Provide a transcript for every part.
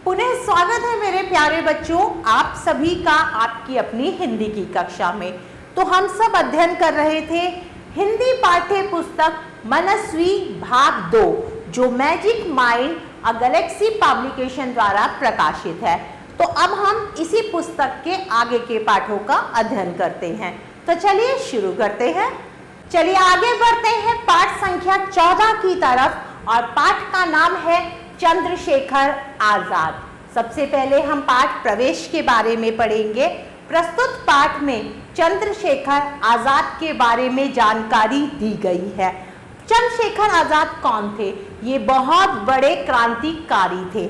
पुनः स्वागत है मेरे प्यारे बच्चों, आप सभी का आपकी अपनी हिंदी की कक्षा में। तो हम सब अध्ययन कर रहे थे हिंदी पाठ्य पुस्तक मनस्वी भाग 2, जो मैजिक माइंड अ गैलेक्सी पब्लिकेशन द्वारा प्रकाशित है। तो अब हम इसी पुस्तक के आगे के पाठों का अध्ययन करते हैं। तो चलिए शुरू करते हैं। चलिए आगे बढ़ते हैं पाठ संख्या 14 की तरफ, और पाठ का नाम है चंद्रशेखर आजाद। सबसे पहले हम पाठ प्रवेश के बारे में पढ़ेंगे। प्रस्तुत पाठ में चंद्रशेखर आजाद के बारे में जानकारी दी गई है। चंद्रशेखर आजाद कौन थे? ये बहुत बड़े क्रांतिकारी थे,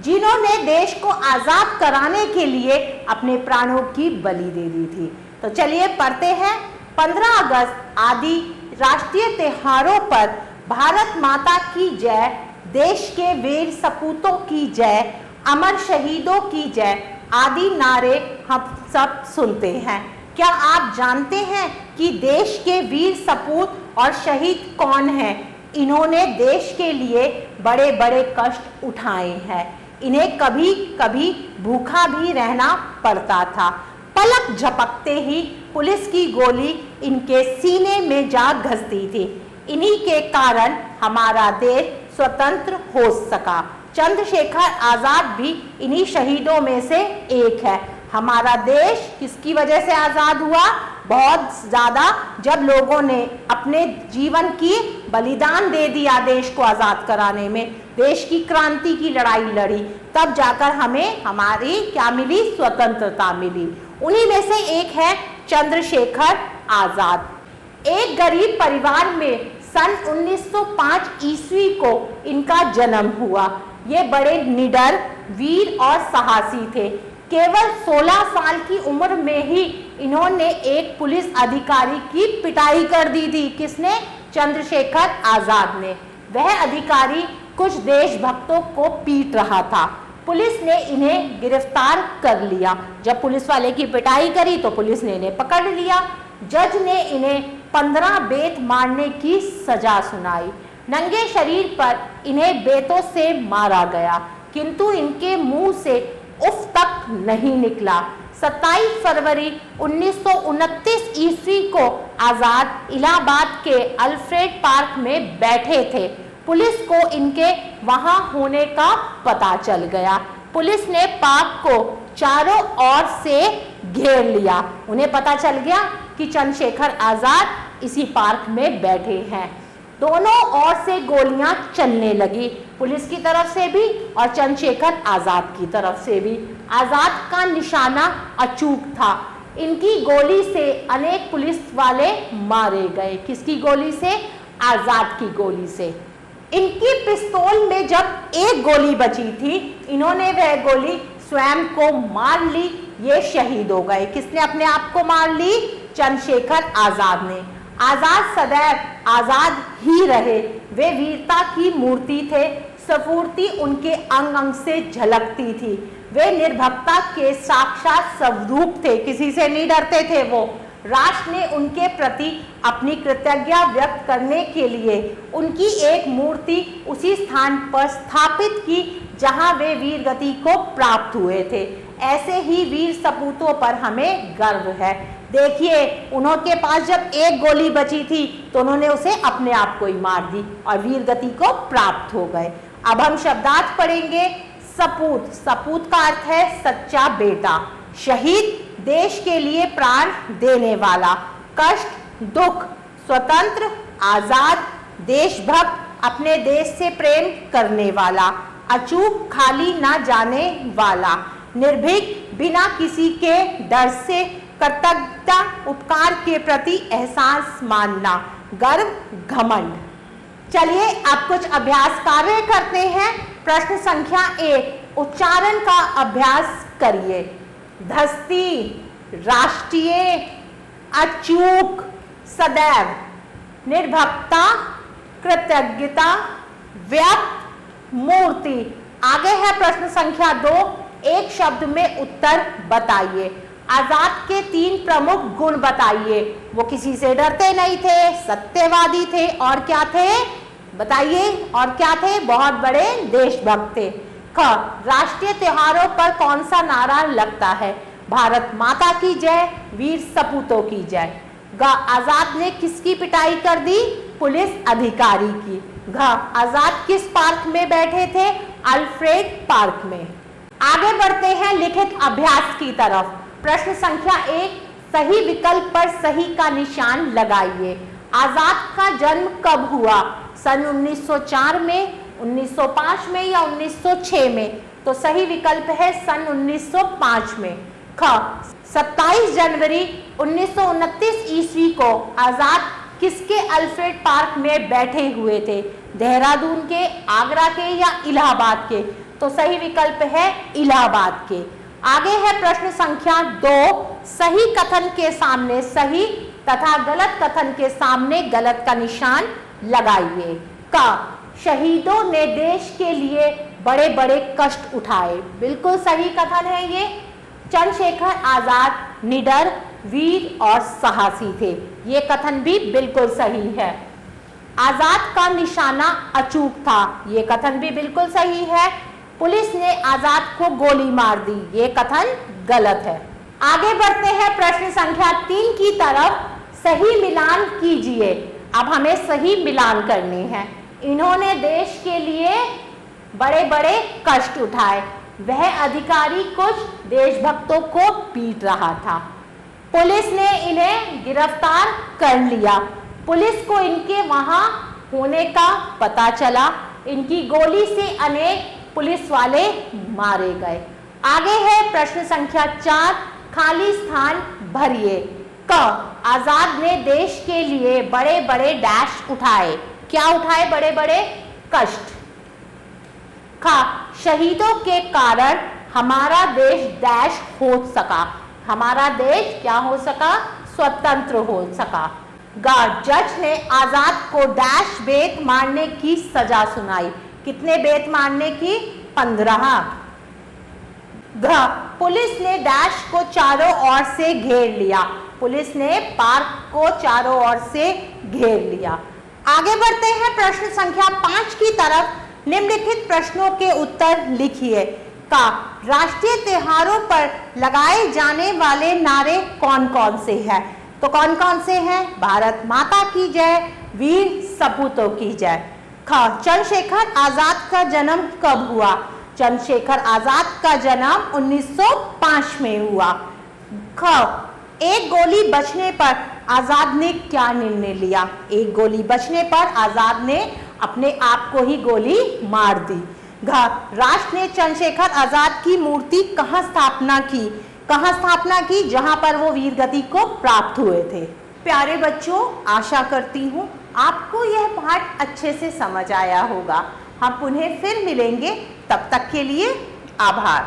जिन्होंने देश को आजाद कराने के लिए अपने प्राणों की बलि दे दी थी। तो चलिए पढ़ते हैं। 15 अगस्त आदि राष्ट्रीय त्योहारों पर भारत माता की जय, देश के वीर सपूतों की जय, अमर शहीदों की जय आदि नारे हम सब सुनते हैं। क्या आप जानते हैं कि देश के वीर सपूत और शहीद कौन हैं? इन्होंने देश के लिए बड़े बड़े कष्ट उठाए हैं। इन्हें कभी कभी भूखा भी रहना पड़ता था। पलक झपकते ही पुलिस की गोली इनके सीने में जा घसती थी। इन्हीं के कारण हमारा देश स्वतंत्र हो सका। चंद्रशेखर आजाद भी इन्हीं शहीदों में से एक है। हमारा देश किसकी वजह से आजाद हुआ? बहुत ज्यादा जब लोगों ने अपने जीवन की बलिदान दे दिया देश को आजाद कराने में, देश की क्रांति की लड़ाई लड़ी, तब जाकर हमें हमारी क्या मिली? स्वतंत्रता मिली। उन्हीं में से एक है चंद्रशेखर आजाद। एक गरीब परिवार में सन 1905 ईस्वी को इनका जन्म हुआ। ये बड़े निडर, वीर और साहसी थे। केवल 16 साल की उम्र में ही इन्होंने एक पुलिस अधिकारी की पिटाई कर दी थी। किसने? चंद्रशेखर आजाद ने। वह अधिकारी कुछ देशभक्तों को पीट रहा था। पुलिस ने इन्हें गिरफ्तार कर लिया। जब पुलिस वाले की पिटाई करी तो पुलिस ने इन्हें पकड़ लिया। जज ने इन्हें 15 बेत मारने की सजा सुनाई। नंगे शरीर पर इन्हें बेतों से मारा गया, किंतु इनके मुंह से उफ तक नहीं निकला। 27 फरवरी 1929 ईस्वी को आजाद इलाहाबाद के अल्फ्रेड पार्क में बैठे थे। पुलिस को इनके वहां होने का पता चल गया। पुलिस ने पार्क को चारों ओर से घेर लिया। उन्हें पता चल गया कि चंद्रशेखर आजाद इसी पार्क में बैठे हैं। दोनों ओर से गोलियां चलने लगी, पुलिस की तरफ से भी और चंद्रशेखर आजाद की तरफ से भी। आजाद का निशाना अचूक था। इनकी गोली से अनेक पुलिस वाले मारे गए। किसकी गोली से? आजाद की गोली से। इनकी पिस्तौल में जब एक गोली बची थी, इन्होंने वह गोली स्वयं को मार ली। ये शहीद हो गए। किसने अपने आप को मार ली? चंद्रशेखर आजाद ने। आजाद सदैव आजाद ही रहे। वे वीरता की मूर्ति थे। स्फूर्ति उनके अंग अंग से झलकती थी। वे निर्भीकता के साक्षात स्वरूप थे। किसी से नहीं डरते थे वो। राष्ट्र ने उनके प्रति अपनी कृतज्ञता व्यक्त करने के लिए उनकी एक मूर्ति उसी स्थान पर स्थापित की जहां वे वीर गति को प्राप्त हुए थे। ऐसे ही वीर सपूतों पर हमें गर्व है। देखिए, उनके पास जब एक गोली बची थी तो उन्होंने उसे अपने आप को ही मार दी और वीर गति को प्राप्त हो गए। अब हम शब्दार्थ पढ़ेंगे। सपूत, सपूत का अर्थ है सच्चा बेटा। शहीद, देश के लिए प्राण देने वाला। कष्ट, दुख, स्वतंत्र, आजाद, देशभक्त, अपने देश से प्रेम करने वाला। अचूक, खाली ना जाने वाला। निर्भीक, बिना किसी के डर से कृतज्ञता, उपकार के प्रति एहसास मानना। गर्व, घमंड। चलिए अब कुछ अभ्यास कार्य करते हैं। प्रश्न संख्या 1, उच्चारण का अभ्यास करिए। धस्ती, राष्ट्रीय, अचूक, सदैव, निर्भीकता, कृतज्ञता, व्यक्त, मूर्ति। आगे है प्रश्न संख्या 2, एक शब्द में उत्तर बताइए। आजाद के 3 प्रमुख गुण बताइए। वो किसी से डरते नहीं थे, सत्यवादी थे, और क्या थे बताइए? और क्या थे? बहुत बड़े देशभक्त थे। ख, राष्ट्रीय त्योहारों पर कौन सा नारा लगता है? भारत माता की जय, वीर सपूतों की जय। ग, आजाद ने किसकी पिटाई कर दी? पुलिस अधिकारी की। घ, आजाद किस पार्क में बैठे थे? अल्फ्रेड पार्क में। आगे बढ़ते हैं लिखित अभ्यास की तरफ। प्रश्न संख्या 1, सही विकल्प पर सही का निशान लगाइए। आजाद का जन्म कब हुआ? सन 1904 में, 1905 में या 1906 में? तो सही विकल्प है सन 1905 में। ख, 27 जनवरी 1929 ईस्वी को आजाद किसके अल्फ्रेड पार्क में बैठे हुए थे? देहरादून के, आगरा के या इलाहाबाद के? तो सही विकल्प है इलाहाबाद के। आगे है प्रश्न संख्या 2, सही कथन के सामने सही तथा गलत कथन के सामने गलत का निशान लगाइए। का, शहीदों ने देश के लिए बड़े बड़े कष्ट उठाए, बिल्कुल सही कथन है ये। चंद्रशेखर आजाद निडर, वीर और साहसी थे, ये कथन भी बिल्कुल सही है। आजाद का निशाना अचूक था, ये कथन भी बिल्कुल सही है। पुलिस ने आजाद को गोली मार दी, ये कथन गलत है। आगे बढ़ते हैं प्रश्न संख्या 3 की तरफ। सही मिलान कीजिए। अब हमें सही मिलान करने हैं। इन्होंने देश के लिए बड़े बड़े कष्ट उठाए, वह अधिकारी कुछ देशभक्तों को पीट रहा था, पुलिस ने इन्हें गिरफ्तार कर लिया, पुलिस को इनके वहां होने का पता चला, इनकी गोली से अनेक पुलिस वाले मारे गए। आगे है प्रश्न संख्या 4, खाली स्थान भरिए। क, आजाद ने देश के लिए बड़े बड़े डैश उठाए। क्या उठाए? बड़े बड़े कष्ट। ख, शहीदों के कारण हमारा देश डैश हो सका। हमारा देश क्या हो सका? स्वतंत्र हो सका। ग, जज ने आजाद को डैश बेत मारने की सजा सुनाई। कितने बेत मारने की? 15। घ, पुलिस ने डैश को चारों ओर से घेर लिया। पुलिस ने पार्क को चारों ओर से घेर लिया। आगे बढ़ते हैं प्रश्न संख्या 5 की तरफ। निम्नलिखित प्रश्नों के उत्तर लिखिए। का, राष्ट्रीय त्योहारों पर लगाए जाने वाले नारे कौन कौन से हैं? तो कौन कौन से हैं? भारत माता की जय, वीर सपूतों की जय। ख, चंद्रशेखर आजाद का जन्म कब हुआ? चंद्रशेखर आजाद का जन्म 1905 में हुआ। ख, एक गोली बचने पर आजाद ने क्या निर्णय लिया? एक गोली बचने पर आजाद ने अपने आप को ही गोली मार दी। घ, राष्ट्र ने चंद्रशेखर आजाद की मूर्ति कहाँ स्थापना की? कहाँ स्थापना की? जहां पर वो वीर गति को प्राप्त हुए थे। प्यारे बच्चों, आशा करती हूँ आपको यह पाठ अच्छे से समझ आया होगा। हम पुनः फिर मिलेंगे, तब तक के लिए आभार।